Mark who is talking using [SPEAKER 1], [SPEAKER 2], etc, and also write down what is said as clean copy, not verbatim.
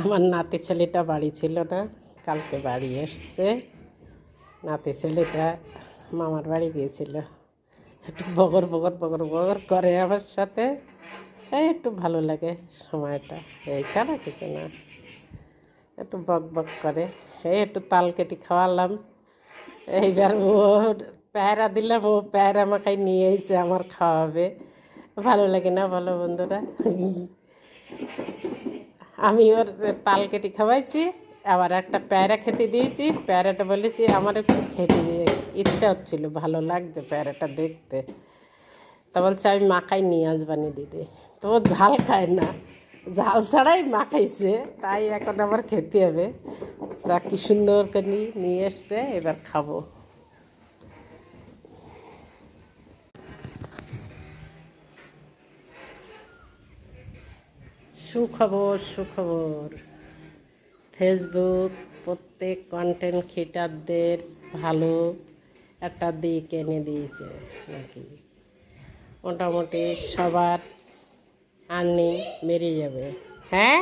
[SPEAKER 1] আমার নাতি ছেলেটা বাড়ি ছিল না, কালকে বাড়ি এসছে। নাতি ছেলেটা মামার বাড়ি গিয়েছিল, একটু বগর বগর বগর বগর করে আমার সাথে। এই একটু ভালো লাগে সময়টা, এই ছাড়া কিছু না। একটু বক বক করে, এই একটু তাল কেটে খাওয়ালাম। এইবার ও প্যারা দিলাম, ও প্যারা মাখাই নিয়ে এসে আমার খাওয়াবে। ভালো লাগে না বলো বন্ধুরা? আমি ওর তাল কেটে খাওয়াইছি, আবার একটা প্যারা খেতে দিয়েছি। প্যারাটা বলেছি আমার একটু খেতে ইচ্ছা হচ্ছিল, ভালো লাগছে প্যারাটা দেখতে। তা বলছে আমি মাখাই নিয়ে আসবানি দিদি। তো ও ঝাল খায় না, ঝাল ছাড়াই মাখাইছে, তাই এখন আবার খেতে হবে। তা কি সুন্দর করে নিয়ে এসছে, এবার খাবো। সুখবর সুখবর, ফেসবুক প্রত্যেক কন্টেন্ট ক্রিয়েটারদের ভালো একটা দিক এনে দিয়েছে নাকি। মোটামুটি সবার আর্নিং বেড়ে যাবে। হ্যাঁ,